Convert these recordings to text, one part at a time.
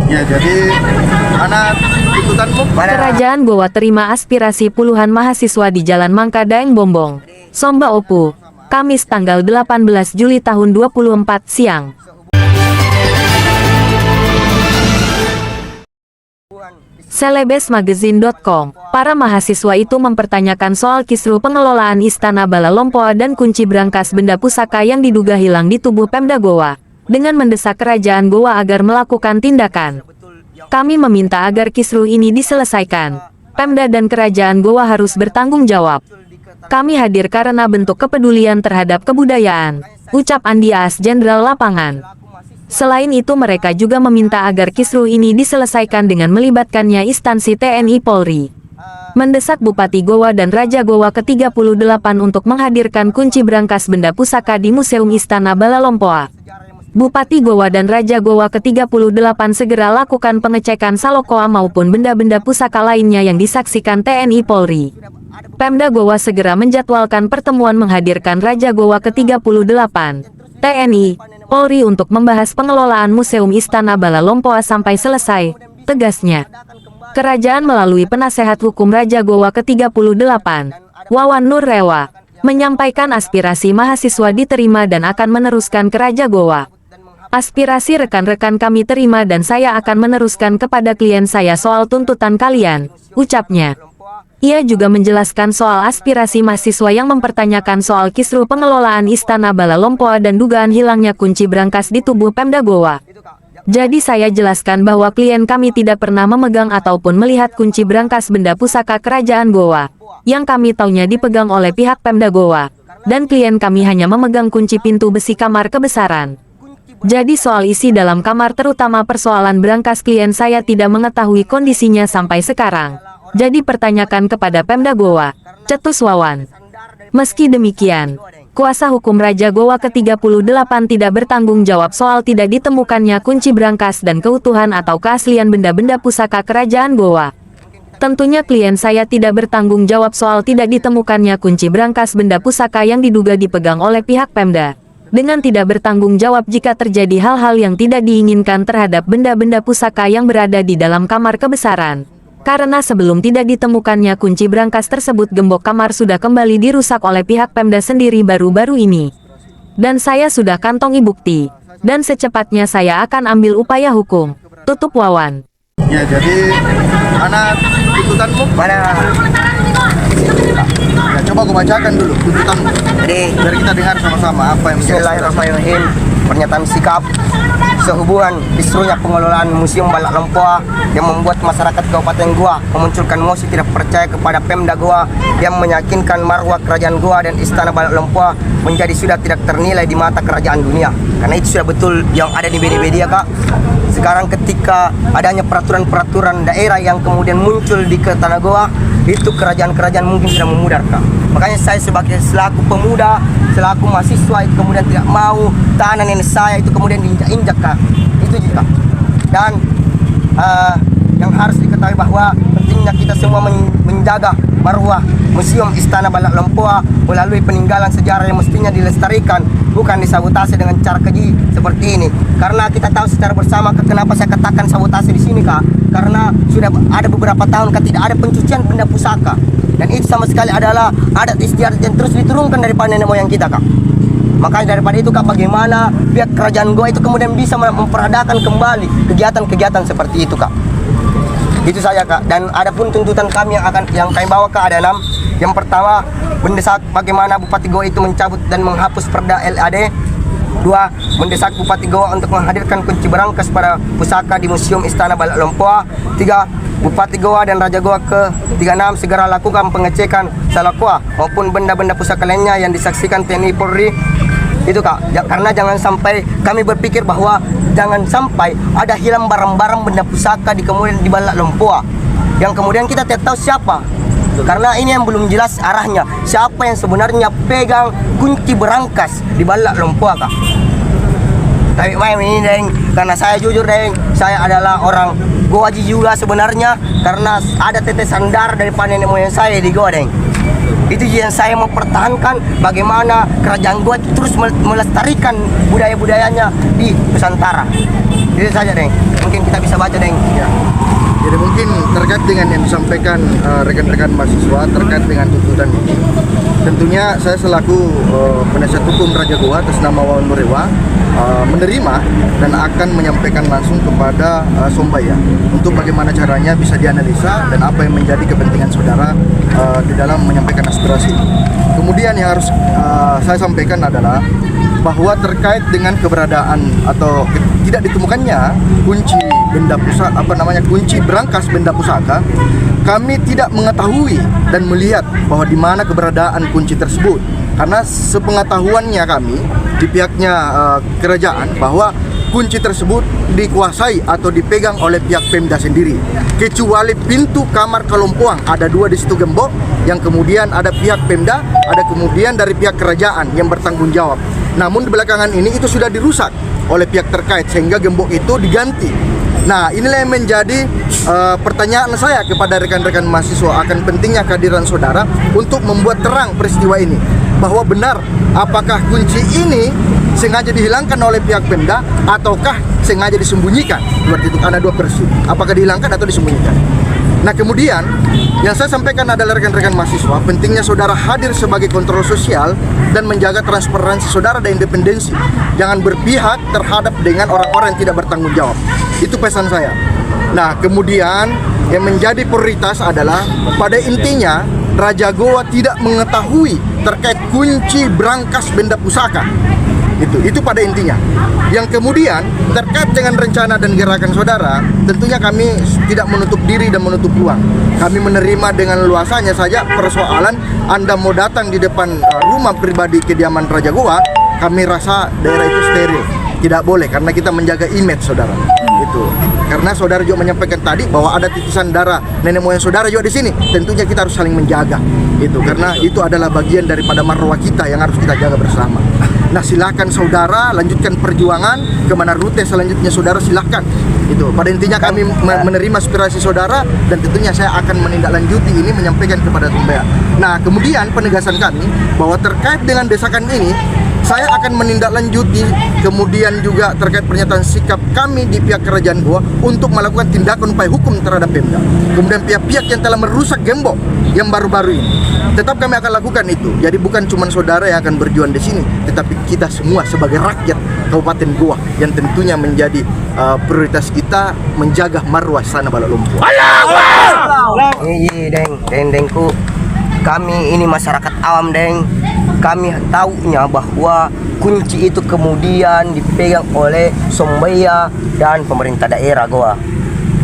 Ya, jadi anak tuntutanmu Kerajaan Goa terima aspirasi puluhan mahasiswa di Jalan Mangka Daeng Bombong, Somba Opu, Kamis tanggal 18 Juli tahun 24 siang. Selebesmagazine.com. Para mahasiswa itu mempertanyakan soal kisru pengelolaan Istana Bala Lompoa dan kunci brankas benda pusaka yang diduga hilang di tubuh Pemda Goa, dengan mendesak kerajaan Goa agar melakukan tindakan. Kami meminta agar kisru ini diselesaikan. Pemda dan kerajaan Goa harus bertanggung jawab. Kami hadir karena bentuk kepedulian terhadap kebudayaan, ucap Andi As, Jenderal Lapangan. Selain itu mereka juga meminta agar kisru ini diselesaikan dengan melibatkannya instansi TNI Polri. Mendesak Bupati Goa dan Raja Goa ke-38 untuk menghadirkan kunci brankas benda pusaka di Museum Istana Bala Lompoa. Bupati Goa dan Raja Goa ke-38 segera lakukan pengecekan salokoa maupun benda-benda pusaka lainnya yang disaksikan TNI Polri. Pemda Goa segera menjadwalkan pertemuan menghadirkan Raja Goa ke-38, TNI, Polri untuk membahas pengelolaan Museum Istana Bala Lompoa sampai selesai, tegasnya. Kerajaan melalui penasehat hukum Raja Goa ke-38, Wawan Nur Rewa, menyampaikan aspirasi mahasiswa diterima dan akan meneruskan ke Raja Goa. Aspirasi rekan-rekan kami terima dan saya akan meneruskan kepada klien saya soal tuntutan kalian, ucapnya. Ia juga menjelaskan soal aspirasi mahasiswa yang mempertanyakan soal kisru pengelolaan Istana Bala Lompoa dan dugaan hilangnya kunci brankas di tubuh Pemda Goa. Jadi saya jelaskan bahwa klien kami tidak pernah memegang ataupun melihat kunci brankas benda pusaka kerajaan Goa, yang kami taunya dipegang oleh pihak Pemda Goa, dan klien kami hanya memegang kunci pintu besi kamar kebesaran. Jadi soal isi dalam kamar terutama persoalan brankas klien saya tidak mengetahui kondisinya sampai sekarang. Jadi pertanyakan kepada Pemda Goa, cetus Wawan. Meski demikian, kuasa hukum Raja Goa ke-38 tidak bertanggung jawab soal tidak ditemukannya kunci brankas dan keutuhan atau keaslian benda-benda pusaka kerajaan Goa. Tentunya klien saya tidak bertanggung jawab soal tidak ditemukannya kunci brankas benda pusaka yang diduga dipegang oleh pihak Pemda. Dengan tidak bertanggung jawab jika terjadi hal-hal yang tidak diinginkan terhadap benda-benda pusaka yang berada di dalam kamar kebesaran. Karena sebelum tidak ditemukannya kunci brankas tersebut gembok kamar sudah kembali dirusak oleh pihak Pemda sendiri baru-baru ini. Dan saya sudah kantongi bukti. Dan secepatnya saya akan ambil upaya hukum. Tutup Wawan. ya, jadi anak tuntutanmu Mana? ya, coba aku bacakan dulu tuntutanmu Jadi, biar kita dengar sama-sama apa yang menjadi Bismillahirrahmanirrahim. Pernyataan sikap sehubungan kisrunya pengelolaan Museum Bala Lompoa yang membuat masyarakat Kabupaten Goa memunculkan mosi tidak percaya kepada Pemda Goa yang meyakinkan marwah kerajaan Goa dan Istana Bala Lompoa menjadi sudah tidak ternilai di mata kerajaan dunia. Karena itu sudah betul yang ada di media-media, Kak. Sekarang ketika adanya peraturan-peraturan daerah yang kemudian muncul di Tanah Goa, itu kerajaan-kerajaan mungkin sudah memudar, Kak. Makanya saya sebagai selaku pemuda, selaku mahasiswa itu kemudian tidak mau tanah nenek saya itu kemudian diinjak-injak, Kak. Itu juga. Dan yang harus diketahui bahwa pentingnya kita semua menjaga marwah Museum Istana Bala Lompoa melalui peninggalan sejarah yang mestinya dilestarikan, bukan disabotase dengan cara keji seperti ini. Karena kita tahu secara bersama kenapa saya katakan sabotase di sini, Kak. Karena sudah ada beberapa tahun tidak ada pencucian benda pusaka. Dan itu sama sekali adalah adat istiadat yang terus diturunkan daripada nenek moyang kita, Kak. Makanya daripada itu, Kak, bagaimana pihak kerajaan Goa itu kemudian bisa memperadakan kembali kegiatan-kegiatan seperti itu, Kak. Itu saja, Kak. Dan ada pun tuntutan kami yang kami bawa, Kak, ada 6. Yang pertama, mendesak bagaimana Bupati Goa itu mencabut dan menghapus Perda LAD. 2. Mendesak Bupati Goa untuk menghadirkan kunci brankas pada pusaka di Museum Istana Bala Lompoa. 3. Bupati Goa dan Raja Goa ke-36 segera lakukan pengecekan salakoa maupun benda-benda pusaka lainnya yang disaksikan TNI Polri. Itu, Kak. Karena jangan sampai kami berpikir bahwa jangan sampai ada hilang barang-barang benda pusaka di kemudian di Bala Lompoa yang kemudian kita tidak tahu siapa. Karena ini yang belum jelas arahnya. Siapa yang sebenarnya pegang kunci brankas di Bala Lompoa, Kak. Tapi ini, Deng, karena saya jujur, Deng, saya adalah orang Goaji juga sebenarnya, karena ada tetesan darah dari nenek moyang saya di Goa, Deng. Itu yang saya mau pertahankan, bagaimana kerajaan Goa terus melestarikan budaya-budayanya di Nusantara. Itu saja, Deng. Mungkin kita bisa bisa baca Deng. Ya. Jadi mungkin terkait dengan yang disampaikan rekan-rekan mahasiswa terkait dengan tuntutan ini, tentunya saya selaku penasihat hukum Raja Goa atas nama Wawan Murewa menerima dan akan menyampaikan langsung kepada Sombaya untuk bagaimana caranya bisa dianalisa dan apa yang menjadi kepentingan saudara di dalam menyampaikan aspirasi. Kemudian yang harus saya sampaikan adalah bahwa terkait dengan keberadaan atau tidak ditemukannya kunci benda pusaka, kunci berangkas benda pusaka, kami tidak mengetahui dan melihat bahwa di mana keberadaan kunci tersebut. Karena sepengetahuannya kami di pihaknya kerajaan bahwa kunci tersebut dikuasai atau dipegang oleh pihak Pemda sendiri. Kecuali pintu kamar Kelompoang ada 2 di situ gembok, yang kemudian ada pihak Pemda, ada kemudian dari pihak kerajaan yang bertanggung jawab. Namun di belakangan ini itu sudah dirusak oleh pihak terkait sehingga gembok itu diganti. Nah, inilah yang menjadi pertanyaan saya kepada rekan-rekan mahasiswa akan pentingnya kehadiran saudara untuk membuat terang peristiwa ini. Bahwa benar apakah kunci ini sengaja dihilangkan oleh pihak Pemda ataukah sengaja disembunyikan. Berarti itu ada 2 versi. Apakah dihilangkan atau disembunyikan. Nah, kemudian yang saya sampaikan adalah rekan-rekan mahasiswa, pentingnya saudara hadir sebagai kontrol sosial dan menjaga transparansi saudara dan independensi. Jangan berpihak terhadap dengan orang-orang yang tidak bertanggung jawab. Itu pesan saya. Nah, kemudian yang menjadi prioritas adalah pada intinya Raja Goa tidak mengetahui terkait kunci berangkas benda pusaka. Itu pada intinya. Yang kemudian terkait dengan rencana dan gerakan saudara, tentunya kami tidak menutup diri dan menutup ruang. Kami menerima dengan luasannya saja persoalan Anda mau datang di depan rumah pribadi kediaman Raja Goa, kami rasa daerah itu steril. Tidak boleh karena kita menjaga image saudara. Itu. Karena saudara juga menyampaikan tadi bahwa ada titisan darah nenek moyang saudara juga di sini. Tentunya kita harus saling menjaga. Itu karena itu adalah bagian daripada marwah kita yang harus kita jaga bersama. Nah, silakan saudara lanjutkan perjuangan kemana rute selanjutnya saudara silakan. Itu pada intinya kami menerima aspirasi saudara dan tentunya saya akan menindaklanjuti ini menyampaikan kepada Sombaya. Nah, kemudian penegasan kami bahwa terkait dengan desakan ini saya akan menindaklanjuti kemudian juga terkait pernyataan sikap kami di pihak kerajaan Goa untuk melakukan tindakan upaya hukum terhadap Pemda. Kemudian pihak-pihak yang telah merusak gembok yang baru-baru ini tetap kami akan lakukan itu. Jadi bukan cuma saudara yang akan berjuang di sini, tetapi kita semua sebagai rakyat Kabupaten Goa yang tentunya menjadi prioritas kita menjaga marwah Istana Balak Lumpur. Dengku. Kami ini masyarakat awam Deng. Kami tahunya bahwa kunci itu kemudian dipegang oleh Sombaya dan pemerintah daerah Goa.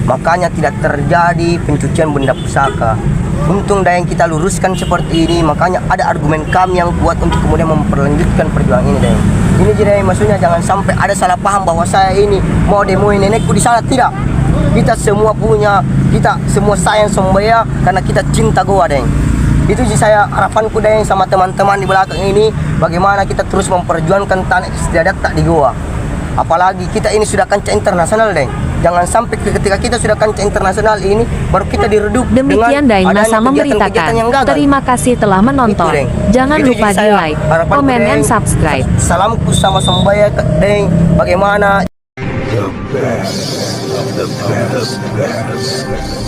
Makanya tidak terjadi pencucian benda pusaka. Untung yang kita luruskan seperti ini, makanya ada argumen kami yang kuat untuk kemudian memperlanjutkan perjuangan ini Deng. Ini jadi maksudnya jangan sampai ada salah paham bahwa saya ini mau demoin nenekku di sana, tidak. Kita semua sayang Sombaya karena kita cinta Goa Deng. Itu sih saya harapanku Deng sama teman-teman di belakang ini, bagaimana kita terus memperjuangkan tanah istiadat tak di Goa. Apalagi kita ini sudah kancah internasional Deng. Jangan sampai ketika kita sudah kancah internasional ini baru kita diredup. Demikian Dainasa memberitakan. Terima kasih telah menonton. Jangan lupa di like, komen, dan subscribe. Salamku sama Sombaya Deng. Bagaimana The best of the best.